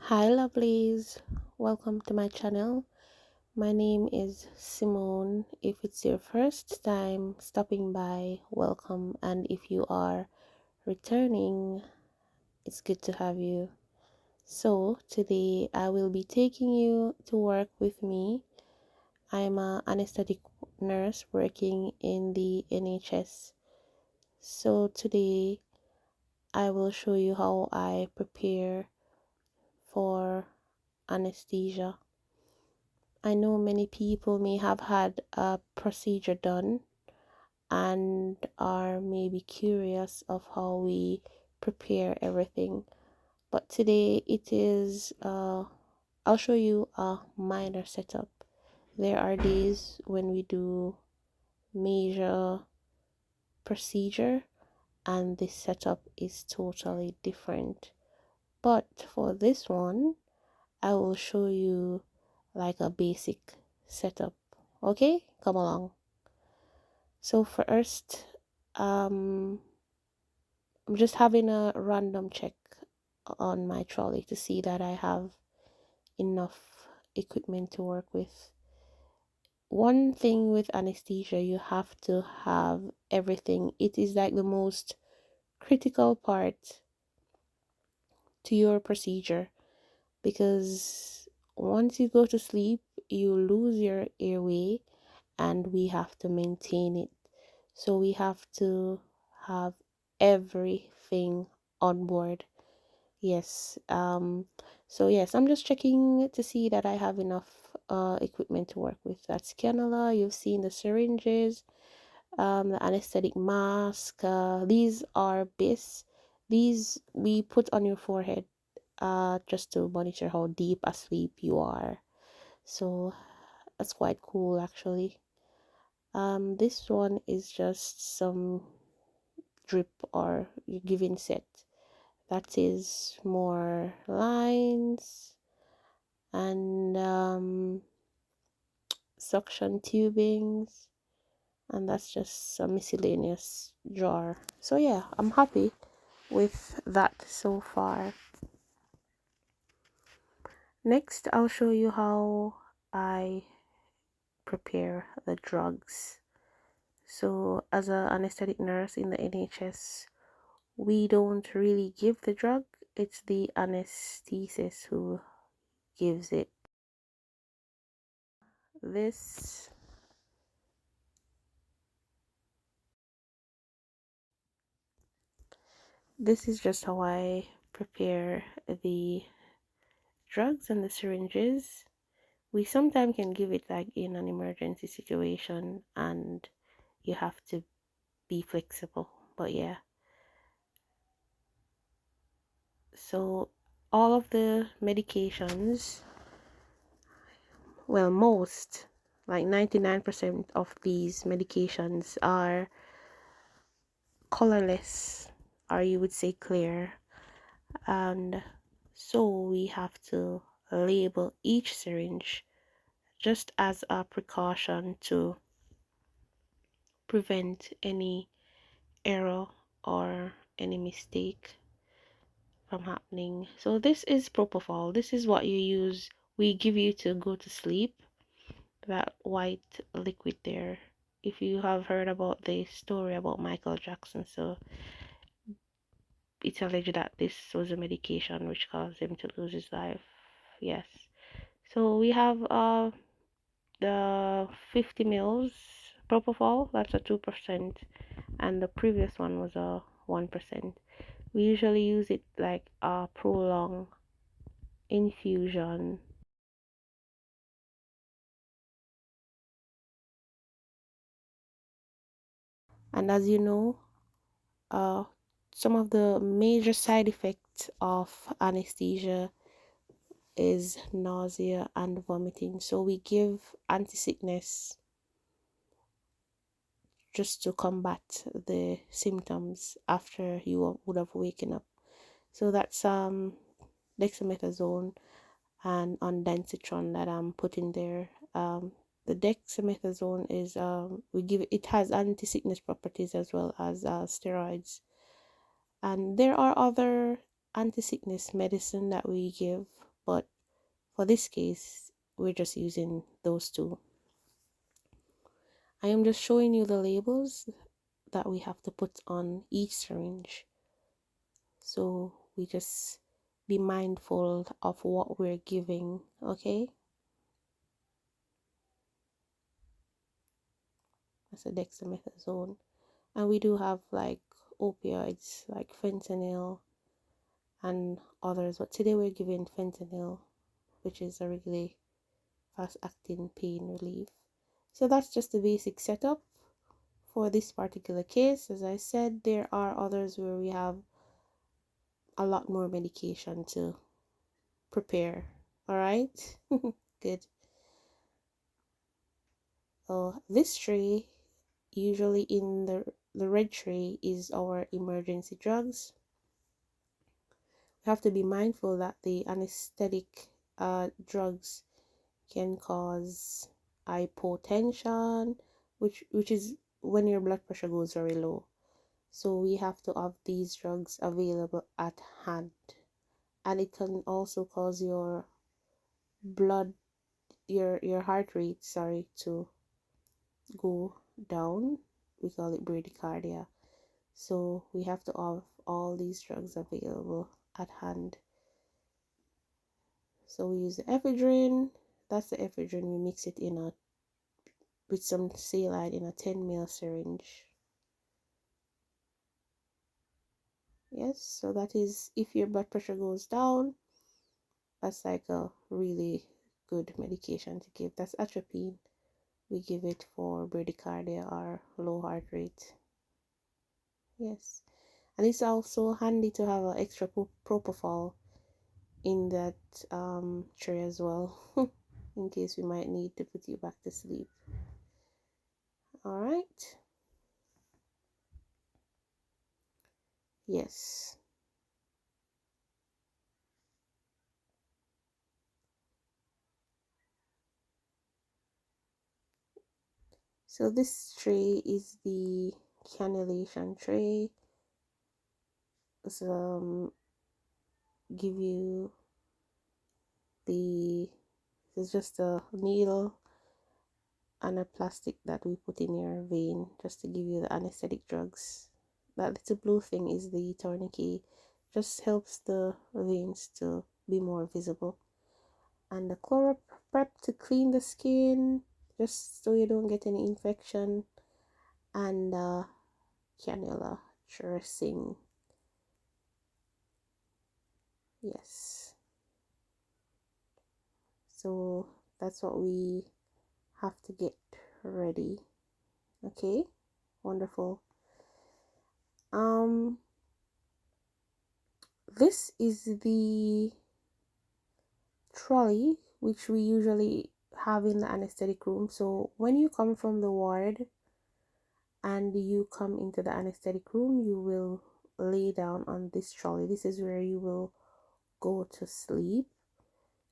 Hi, lovelies. Welcome to my channel. My name is Simone. If it's your first time stopping by, welcome. And if you are returning, it's good to have you. So, today I will be taking you to work with me. I'm an anesthetic nurse working in the NHS. So, today I will show you how I prepare for anesthesia. I know many people may have had a procedure done and are maybe curious of how we prepare everything. But today I'll show you a minor setup. There are days when we do major procedure and the setup is totally different. But for this one, I will show you like a basic setup. Okay, come along. So first, um, I'm just having a random check on my trolley to see that I have enough equipment to work with. One thing with anesthesia, you have to have everything. It is like the most critical part to your procedure because once you go to sleep, you lose your airway and we have to maintain it. So we have to have everything on board. Yes. So yes, I'm just checking to see that I have enough equipment to work with. That's cannula. You've seen the syringes, the anesthetic mask. These are base. These we put on your forehead just to monitor how deep asleep you are. So that's quite cool actually. This one is just some drip or giving set. That is more lines and suction tubings, and that's just a miscellaneous jar. So yeah, I'm happy with that so far. Next, I'll show you how I prepare the drugs. So as an anesthetic nurse in the NHS, we don't really give the drug. It's the anesthetist who gives it. This this is just how I prepare the drugs and the syringes. We sometimes can give it like in an emergency situation and you have to be flexible. But yeah. So all of the medications, well, most like 99% of these medications are colorless, or you would say clear, and so we have to label each syringe just as a precaution to prevent any error or any mistake from happening. So this is propofol. This is what you use, we give you to go to sleep, that white liquid there. If you have heard about the story about Michael Jackson, so it's alleged that this was a medication which caused him to lose his life. Yes. So we have the 50 mils propofol, that's a 2%, and the previous one was a 1%. We usually use it like a prolonged infusion. And as you know, uh, some of the major side effects of anesthesia is nausea and vomiting. So we give anti-sickness just to combat the symptoms after you would have waken up. So that's dexamethasone and ondansetron that I'm putting there. The dexamethasone is we give it has anti-sickness properties as well as steroids, and there are other anti-sickness medicine that we give. but for this case, we're just using those two. I am just showing you the labels that we have to put on each syringe. So we just be mindful of what we're giving, okay? That's a dexamethasone. And we do have like opioids like fentanyl and others, but today we're giving fentanyl, which is a really fast acting pain relief. So that's just the basic setup for this particular case. As I said, there are others where we have a lot more medication to prepare. All right. Good. So this tray, usually in the red tray, is our emergency drugs. We have to be mindful that the anesthetic drugs can cause hypotension, which is when your blood pressure goes very low. So we have to have these drugs available at hand, and it can also cause your blood your heart rate, sorry, to go down. We call it bradycardia. So we have to have all these drugs available at hand. So we use the ephedrine. That's the ephedrine. We mix it in a with some saline in a 10 ml syringe. Yes, so that is if your blood pressure goes down, that's like a really good medication to give. That's atropine. We give it for bradycardia or low heart rate. Yes, and it's also handy to have an extra propofol in that tray as well, in case we might need to put you back to sleep. All right. Yes. So this tray is the cannulation tray. So give you it's just a needle and a plastic that we put in your vein just to give you the anesthetic drugs. That little blue thing is the tourniquet, just helps the veins to be more visible. And the ChloraPrep to clean the skin, just so you don't get any infection. And cannula dressing. Yes. So that's what we have to get ready. Okay, wonderful. This is the trolley which we usually have in the anesthetic room. So when you come from the ward and you come into the anesthetic room, you will lay down on this trolley. This is where you will go to sleep.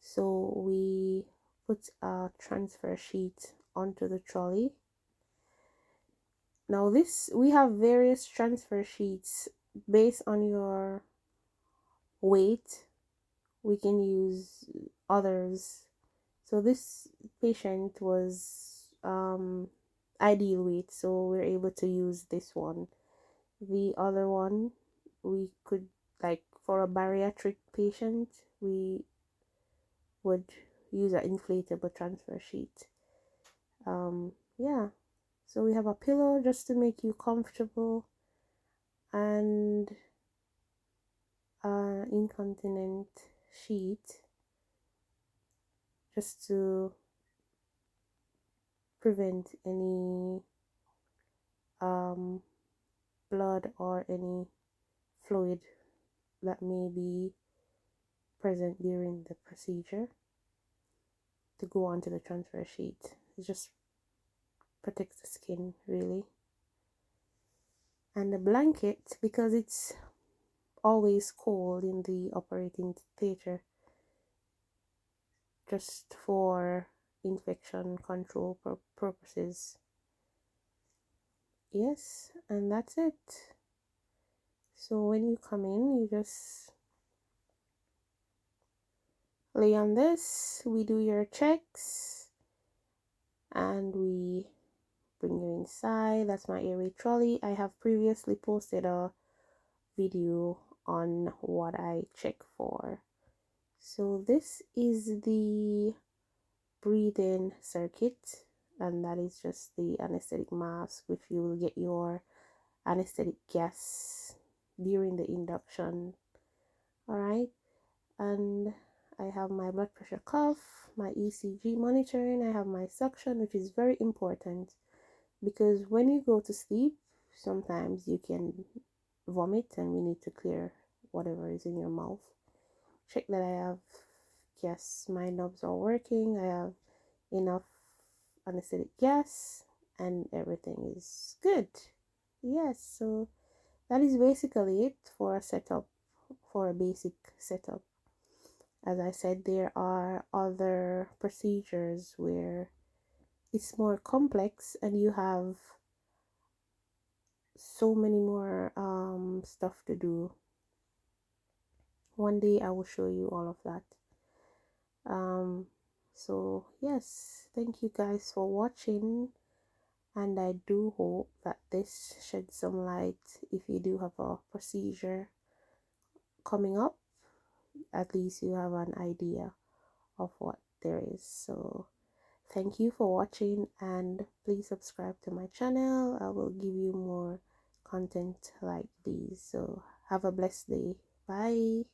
So we put a transfer sheet onto the trolley. Now this, we have various transfer sheets based on your weight. We can use others. So this patient was ideal weight, so we're able to use this one. The other one, we could, like for a bariatric patient, we would use an inflatable transfer sheet. Yeah, so we have a pillow just to make you comfortable, and an incontinent sheet just to prevent any blood or any fluid that may be present during the procedure to go onto the transfer sheet. It just protects the skin, really. And the blanket, because it's always cold in the operating theater, just for infection control purposes. Yes, and that's it. So when you come in, you just lay on this, we do your checks, and we bring you inside. That's my airway trolley. I have previously posted a video on what I check for. So this is the breathing circuit, and that is just the anesthetic mask, which you will get your anesthetic gas during the induction. All right, and I have my blood pressure cuff, my ECG monitoring, I have my suction, which is very important because when you go to sleep, sometimes you can vomit and we need to clear whatever is in your mouth. Check that I have, yes, my knobs are working, I have enough anesthetic gas, and everything is good. Yes, so that is basically it for a setup, for a basic setup. As I said, there are other procedures where it's more complex and you have so many more stuff to do. One day I will show you all of that. So yes, thank you guys for watching, and I do hope that this sheds some light. If you do have a procedure coming up, at least you have an idea of what there is. So thank you for watching, and please subscribe to my channel. I will give you more content like these. So have a blessed day. Bye.